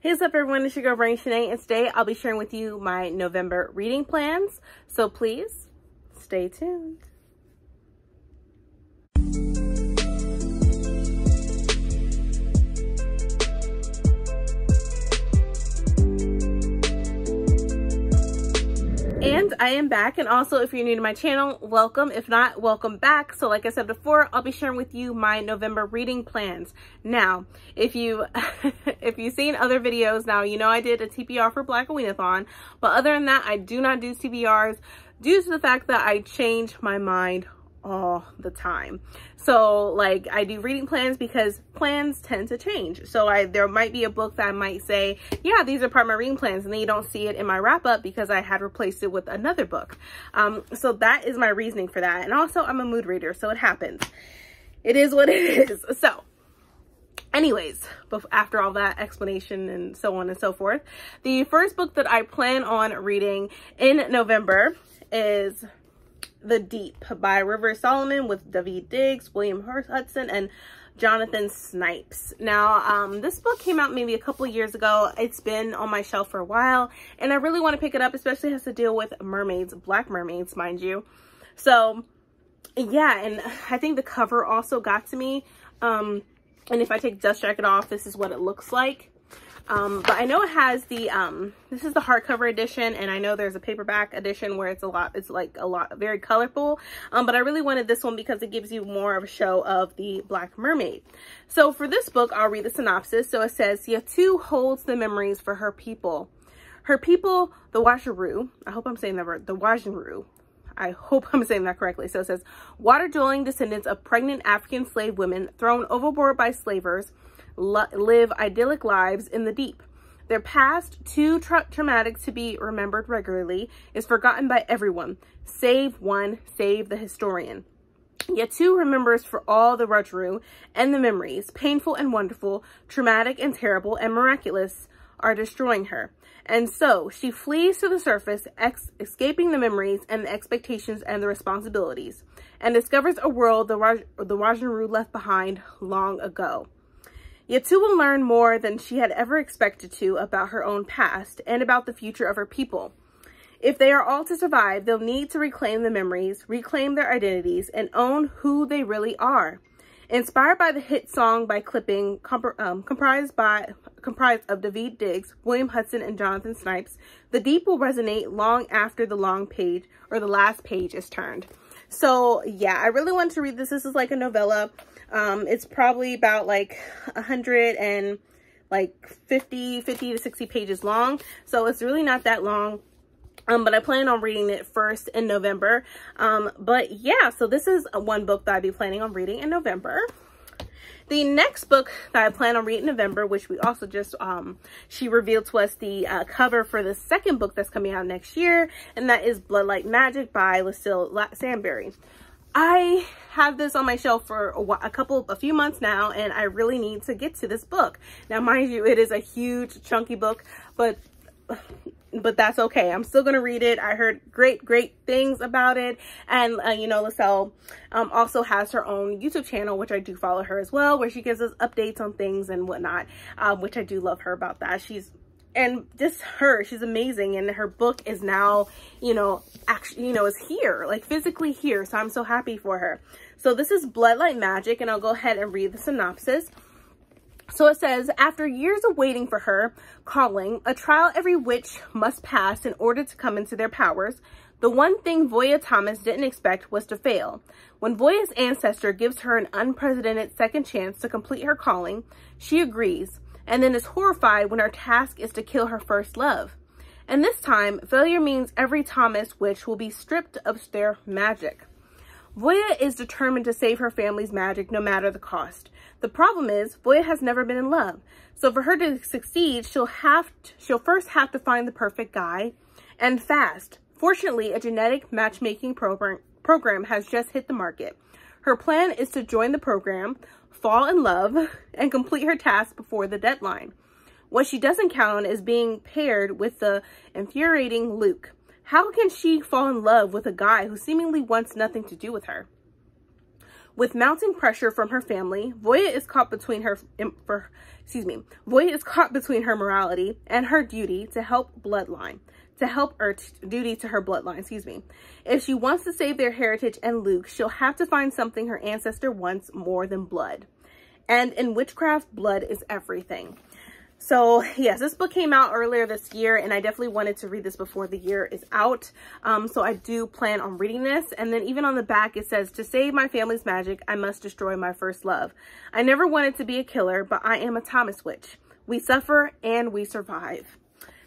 Hey, what's up everyone, it's your girl Brain Shanae, and today I'll be sharing with you my November reading plans, so please stay tuned. And I am back, and also if you're new to my channel, welcome. If not, welcome back. So like I said before, I'll be sharing with you my November reading plans. Now, if you've seen other videos, now you know I did a TBR for Black Weenathon, but other than that, I do not do TBRs due to the fact that I change my mind all the time. So like I do reading plans because plans tend to change. So there might be a book that I might say, yeah, these are part of my reading plans, and then you don't see it in my wrap up because I had replaced it with another book. So that is my reasoning for that. And also I'm a mood reader, so it happens. It is what it is. So anyways, after all that explanation and so on and so forth, the first book that I plan on reading in November is The Deep by River Solomon with David Diggs, William Hudson, and Jonathan Snipes. Now, this book came out maybe a couple of years ago. It's been on my shelf for a while, and I really want to pick it up, especially it has to deal with mermaids, black mermaids, mind you. So, yeah, and I think the cover also got to me. And if I take dust jacket off, this is what it looks like. But I know it has the, this is the hardcover edition, and I know there's a paperback edition where it's very colorful. But I really wanted this one because it gives you more of a show of the Black Mermaid. So for this book, I'll read the synopsis. So it says, Yatu holds the memories for her people. Her people, the Wajaroo, I hope I'm saying that right, the Wajaroo. I hope I'm saying that correctly. So it says, water-dwelling descendants of pregnant African slave women thrown overboard by slavers live idyllic lives in the deep. Their past, too traumatic to be remembered regularly, is forgotten by everyone, save the historian. Yatu remembers for all the Wajaroo, and the memories, painful and wonderful, traumatic and terrible and miraculous, are destroying her. And so she flees to the surface, escaping the memories and the expectations and the responsibilities, and discovers a world the Wajaroo left behind long ago. Yatu will learn more than she had ever expected to about her own past and about the future of her people. If they are all to survive, they'll need to reclaim the memories, reclaim their identities, and own who they really are. Inspired by the hit song by Clipping, comprised of David Diggs, William Hudson, and Jonathan Snipes, The Deep will resonate long after the last page is turned. So yeah, I really wanted to read this. This is like a novella. It's probably about like 50 to 60 pages long. So it's really not that long. But I plan on reading it first in November. But yeah, so this is one book that I'd be planning on reading in November. The next book that I plan on reading in November, which we also just, she revealed to us the cover for the second book that's coming out next year, and that is Bloodlike Magic by Lucille Sambury. I have this on my shelf for a few months now, and I really need to get to this book. Now, mind you, it is a huge, chunky book, but that's okay. I'm still going to read it. I heard great things about it. And, you know, Lucille also has her own YouTube channel, which I do follow her as well, where she gives us updates on things and whatnot, which I do love her about that. She's amazing. And her book is now, you know, actually, you know, is here, like physically here. So I'm so happy for her. So this is Bloodlike Magic, and I'll go ahead and read the synopsis. So it says, after years of waiting for her calling, a trial every witch must pass in order to come into their powers, the one thing Voya Thomas didn't expect was to fail. When Voya's ancestor gives her an unprecedented second chance to complete her calling, she agrees, and then is horrified when her task is to kill her first love. And this time, failure means every Thomas witch will be stripped of their magic. Voya is determined to save her family's magic no matter the cost. The problem is, Voya has never been in love. So for her to succeed, she'll first have to find the perfect guy, and fast. Fortunately, a genetic matchmaking program has just hit the market. Her plan is to join the program, fall in love, and complete her task before the deadline. What she doesn't count on is being paired with the infuriating Luke. How can she fall in love with a guy who seemingly wants nothing to do with her? With mounting pressure from her family, Voya is caught between her Void is caught between her morality and her duty to help duty to her bloodline, If she wants to save their heritage and Luke, she'll have to find something her ancestor wants more than blood. And in witchcraft, blood is everything. So yes, this book came out earlier this year, and I definitely wanted to read this before the year is out. So I do plan on reading this. And then even on the back, it says, to save my family's magic, I must destroy my first love. I never wanted to be a killer, but I am a Thomas witch. We suffer and we survive.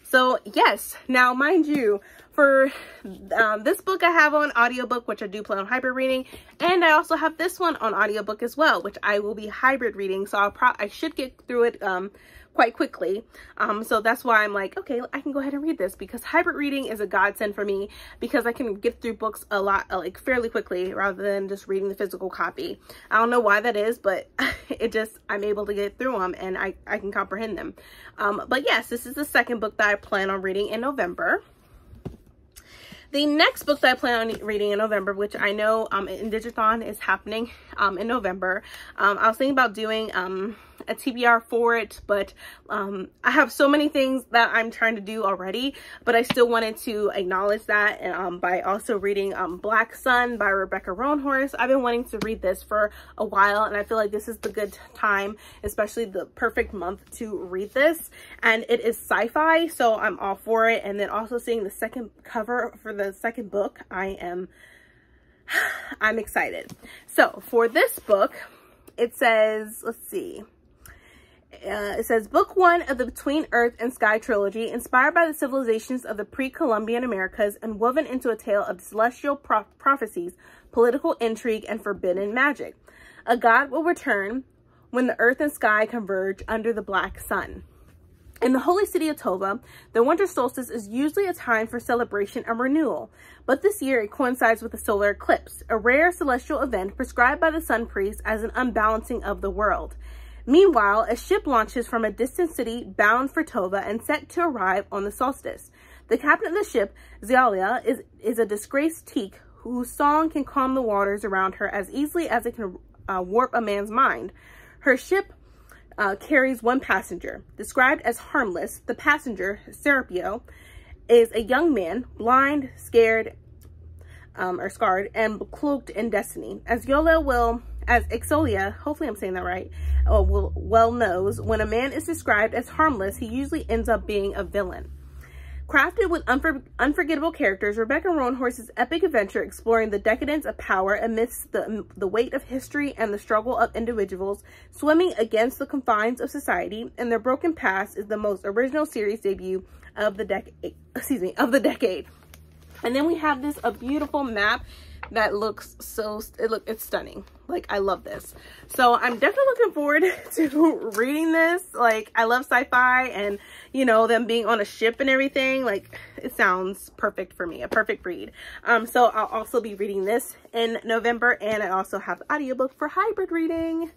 So yes, now mind you, for this book I have on audiobook, which I do plan on hybrid reading, and I also have this one on audiobook as well, which I will be hybrid reading. So I should get through it quite quickly. So that's why I'm like, okay, I can go ahead and read this, because hybrid reading is a godsend for me, because I can get through books a lot, like fairly quickly, rather than just reading the physical copy. I don't know why that is, but I'm able to get through them, and I can comprehend them. But yes, this is the second book that I plan on reading in November. The next book that I plan on reading in November, which I know Indigathon is happening in November. I was thinking about doing a TBR for it, but I have so many things that I'm trying to do already, but I still wanted to acknowledge that, and by also reading Black Sun by Rebecca Roanhorse. I've been wanting to read this for a while, and I feel like this is the good time, especially the perfect month to read this. And it is sci-fi, so I'm all for it. And then also seeing the second cover for the second book, I'm excited. So for this book, it says, let's see. It says, Book 1 of the Between Earth and Sky trilogy, inspired by the civilizations of the pre-Columbian Americas and woven into a tale of celestial prophecies, political intrigue, and forbidden magic. A god will return when the earth and sky converge under the black sun. In the holy city of Tova, the winter solstice is usually a time for celebration and renewal, but this year it coincides with a solar eclipse, a rare celestial event prescribed by the sun priest as an unbalancing of the world. Meanwhile, a ship launches from a distant city bound for Tova and set to arrive on the solstice. The captain of the ship, Zealia, is a disgraced teak whose song can calm the waters around her as easily as it can warp a man's mind. Her ship carries one passenger. Described as harmless, the passenger, Serapio, is a young man, blind, scarred, and cloaked in destiny. As Ixolia, hopefully I'm saying that right, well knows, when a man is described as harmless, he usually ends up being a villain. Crafted with unforgettable characters, Rebecca Roanhorse's epic adventure exploring the decadence of power amidst the weight of history and the struggle of individuals swimming against the confines of society and their broken past is the most original series debut of the decade. And then we have a beautiful map that looks it's stunning. Like, I love this. So I'm definitely looking forward to reading this. Like, I love sci-fi, and you know, them being on a ship and everything, like, it sounds perfect for me, a perfect read. So I'll also be reading this in November, and I also have the audiobook for hybrid reading.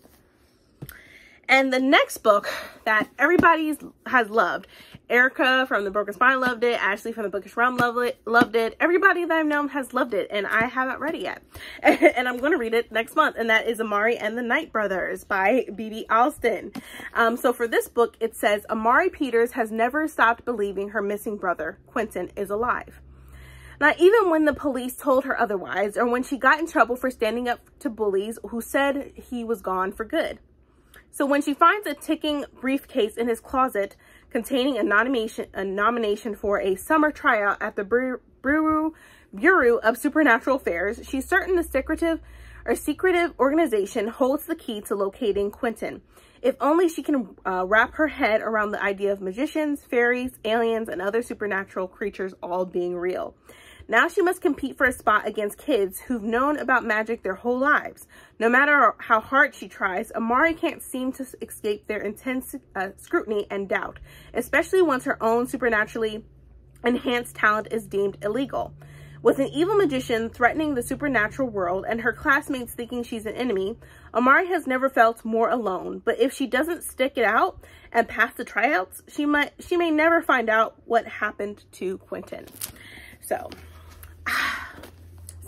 And the next book that everybody has loved, Erica from The Broken Spine loved it, Ashley from The Bookish Realm loved it, everybody that I've known has loved it, and I haven't read it yet. And I'm going to read it next month, and that is Amari and the Night Brothers by B.B. Alston. So for this book, it says, Amari Peters has never stopped believing her missing brother, Quentin, is alive. Not even when the police told her otherwise, or when she got in trouble for standing up to bullies who said he was gone for good. So when she finds a ticking briefcase in his closet containing a nomination for a summer tryout at the Bureau of Supernatural Affairs, she's certain the secretive organization holds the key to locating Quentin. If only she can wrap her head around the idea of magicians, fairies, aliens, and other supernatural creatures all being real. Now she must compete for a spot against kids who've known about magic their whole lives. No matter how hard she tries, Amari can't seem to escape their intense scrutiny and doubt, especially once her own supernaturally enhanced talent is deemed illegal. With an evil magician threatening the supernatural world and her classmates thinking she's an enemy, Amari has never felt more alone. But if she doesn't stick it out and pass the tryouts, she may never find out what happened to Quentin. So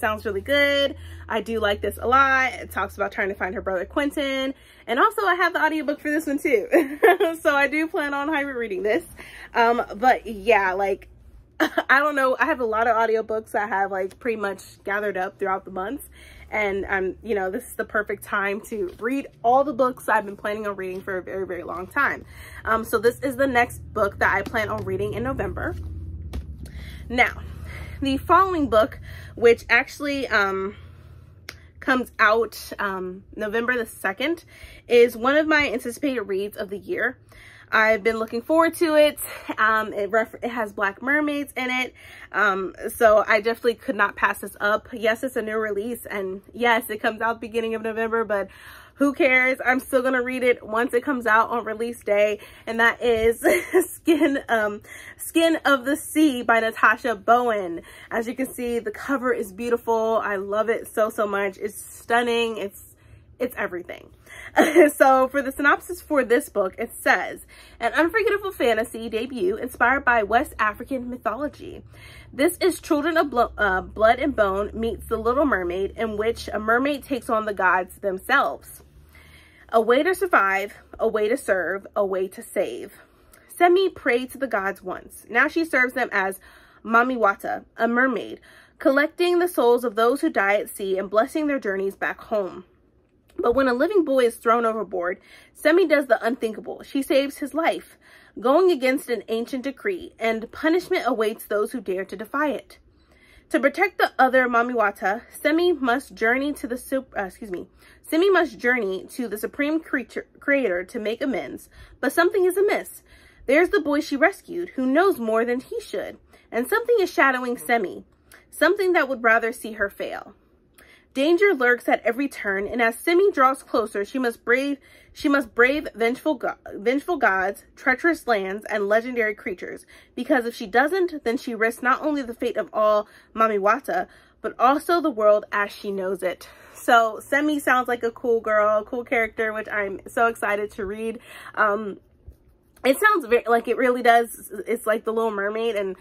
sounds really good. I do like this a lot. It talks about trying to find her brother Quentin. And also I have the audiobook for this one too. So I do plan on hybrid reading this. But yeah, like, I don't know. I have a lot of audiobooks I have like pretty much gathered up throughout the months. And you know, this is the perfect time to read all the books I've been planning on reading for a very, very long time. So this is the next book that I plan on reading in November. Now, the following book, which actually comes out November the 2nd, is one of my anticipated reads of the year. I've been looking forward to it. It has Black mermaids in it. So I definitely could not pass this up. Yes, it's a new release, and yes, it comes out beginning of November, but who cares? I'm still gonna read it once it comes out on release day, and that is Skin of the Sea by Natasha Bowen. As you can see, the cover is beautiful. I love it so, so much. It's stunning. It's everything. So for the synopsis for this book, it says, an unforgettable fantasy debut inspired by West African mythology. This is Children of Blood and Bone meets The Little Mermaid, in which a mermaid takes on the gods themselves. A way to survive, a way to serve, a way to save. Semi prayed to the gods once. Now she serves them as Mamiwata, a mermaid, collecting the souls of those who die at sea and blessing their journeys back home. But when a living boy is thrown overboard, Semi does the unthinkable. She saves his life, going against an ancient decree, and punishment awaits those who dare to defy it. To protect the other Mamiwata, Semi must journey to the supreme creator to make amends. But something is amiss. There's the boy she rescued, who knows more than he should, and something is shadowing Semi, something that would rather see her fail. Danger lurks at every turn, and as Semi draws closer, she must brave vengeful gods, treacherous lands, and legendary creatures. Because if she doesn't, then she risks not only the fate of all Mamiwata, but also the world as she knows it. So Semi sounds like a cool girl, cool character, which I'm so excited to read. It sounds very, like it really does. It's like The Little Mermaid and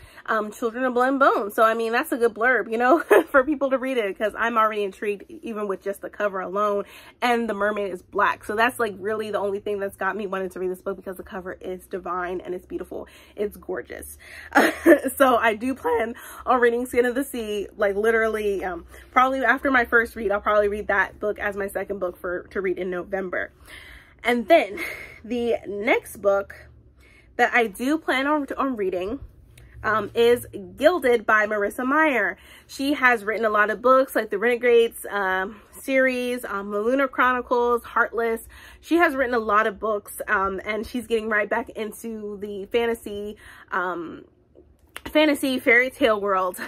Children of Blood and Bone. So, I mean, that's a good blurb, you know, for people to read it, because I'm already intrigued even with just the cover alone. And the mermaid is black. So that's like really the only thing that's got me wanting to read this book, because the cover is divine and it's beautiful. It's gorgeous. So I do plan on reading Skin of the Sea, like literally, probably after my first read, I'll probably read that book as my second book to read in November. And then the next book that I do plan on reading is Gilded by Marissa Meyer. She has written a lot of books like the Renegades series, the Lunar Chronicles, Heartless. She has written a lot of books, and she's getting right back into the fantasy fairy tale world,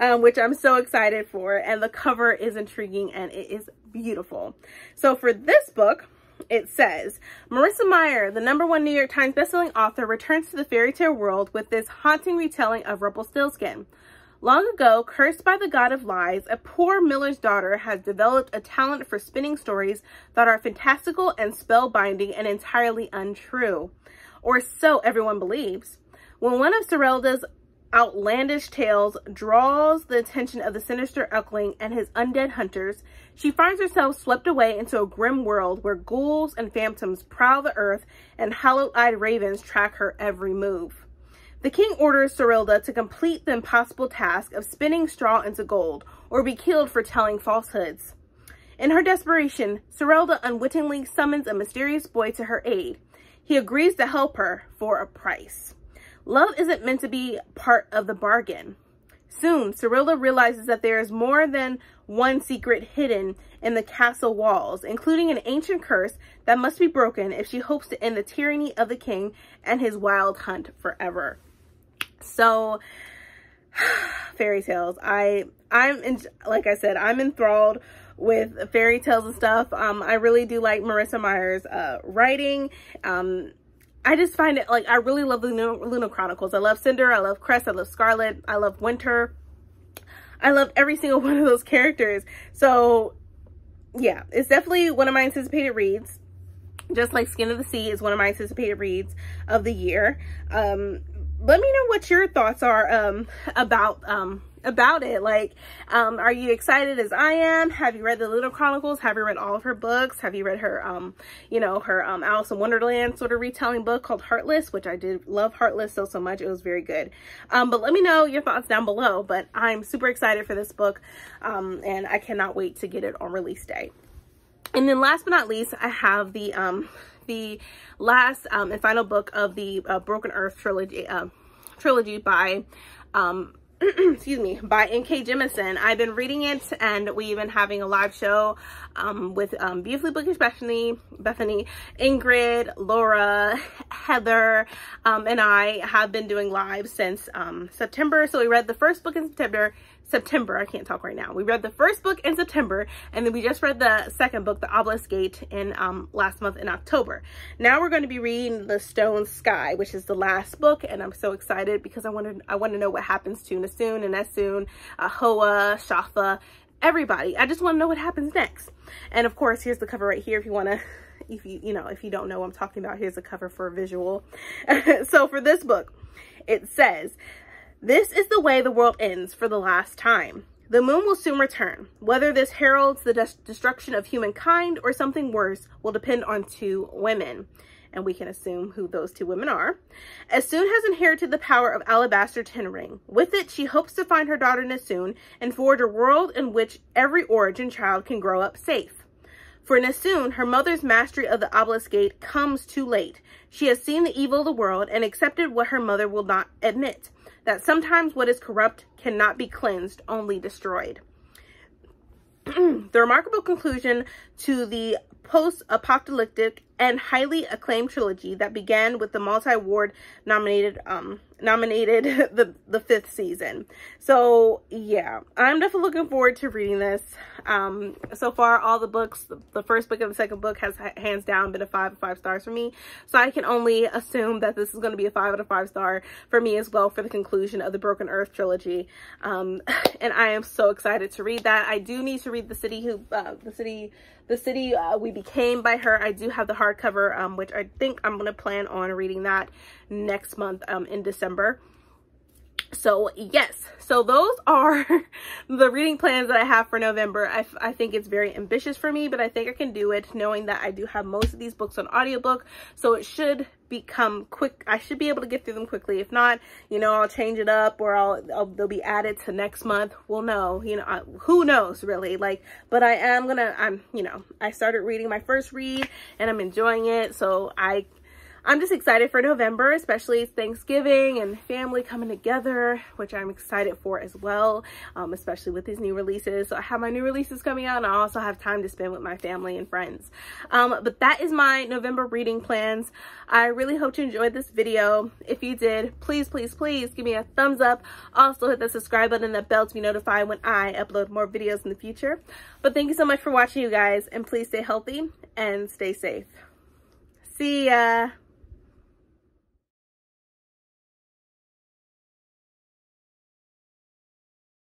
which I'm so excited for. And the cover is intriguing and it is beautiful. So for this book, it says, Marissa Meyer, the #1 New York Times bestselling author, returns to the fairy tale world with this haunting retelling of Rumpelstiltskin. Long ago, cursed by the god of lies, a poor miller's daughter has developed a talent for spinning stories that are fantastical and spellbinding and entirely untrue. Or so everyone believes. When one of Serelda's outlandish tales draws the attention of the sinister Elkling and his undead hunters, she finds herself swept away into a grim world where ghouls and phantoms prowl the earth and hollow-eyed ravens track her every move. The king orders Serelda to complete the impossible task of spinning straw into gold, or be killed for telling falsehoods. In her desperation, Serelda unwittingly summons a mysterious boy to her aid. He agrees to help her for a price. Love isn't meant to be part of the bargain. Soon, Serelda realizes that there is more than one secret hidden in the castle walls, including an ancient curse that must be broken if she hopes to end the tyranny of the king and his wild hunt forever. So, fairy tales. Like I said, I'm enthralled with fairy tales and stuff. I really do like Marissa Meyer's writing. I just find it, like, I really love the Lunar Chronicles. I love Cinder, I love Crest, I love Scarlet, I love Winter. I love every single one of those characters. So, yeah, it's definitely one of my anticipated reads. Just like Skin of the Sea is one of my anticipated reads of the year. Let me know what your thoughts are about about it. Like, are you excited as I am? Have you read the Little Chronicles? Have you read all of her books? Have you read her, you know, her Alice in Wonderland sort of retelling book called Heartless, which I did love Heartless so much. It was very good. But let me know your thoughts down below. But I'm super excited for this book, and I cannot wait to get it on release day. And then last but not least, I have the last and final book of the Broken Earth trilogy by excuse me, by N.K. Jemisin. I've been reading it, and we've been having a live show with Beautifully Bookish Bethany, Ingrid, Laura, Heather, and I have been doing live since September. So we read the first book in September, I can't talk right now. We read the first book in September, and then we just read the second book, The Obelisk Gate, in last month in October. Now we're going to be reading The Stone Sky, which is the last book, and I'm so excited because I want to know what happens to Nasoon and Esun, Hoa, Shafa, everybody. I just want to know what happens next. And of course, here's the cover right here if you want to, if you don't know what I'm talking about, here's the cover for a visual. So for this book, it says, "This is the way the world ends for the last time. The moon will soon return. Whether this heralds the destruction of humankind or something worse will depend on two women." And we can assume who those two women are. "Esun has inherited the power of Alabaster Ten Ring. With it, she hopes to find her daughter Nasoon and forge a world in which every origin child can grow up safe. For Nasoon, her mother's mastery of the Obelisk Gate comes too late. She has seen the evil of the world and accepted what her mother will not admit, that sometimes what is corrupt cannot be cleansed, only destroyed." The remarkable conclusion to the post-apocalyptic and highly acclaimed trilogy that began with the multi-award nominated the fifth season. So yeah, I'm definitely looking forward to reading this. So far, all the books, the first book and the second book has hands down been a 5 stars for me. So I can only assume that this is going to be a 5 out of 5 star for me as well for the conclusion of the Broken Earth trilogy. And I am so excited to read that. I do need to read The City We Became by her. I do have the hardcover, which I think I'm going to plan on reading that next month in December. So yes, so those are the reading plans that I have for November. I think it's very ambitious for me, but I think I can do it, knowing that I do have most of these books on audiobook, so it should become quick. I should be able to get through them quickly. If not, you know, I'll change it up, or they'll be added to next month. We'll know, you know, who knows really, like, but you know, I started reading my first read and I'm enjoying it. So I'm just excited for November, especially Thanksgiving and family coming together, which I'm excited for as well, especially with these new releases. So I have my new releases coming out, and I also have time to spend with my family and friends. But that is my November reading plans. I really hope you enjoyed this video. If you did, please, please, please give me a thumbs up. Also hit the subscribe button and the bell to be notified when I upload more videos in the future. But thank you so much for watching, you guys, and please stay healthy and stay safe. See ya.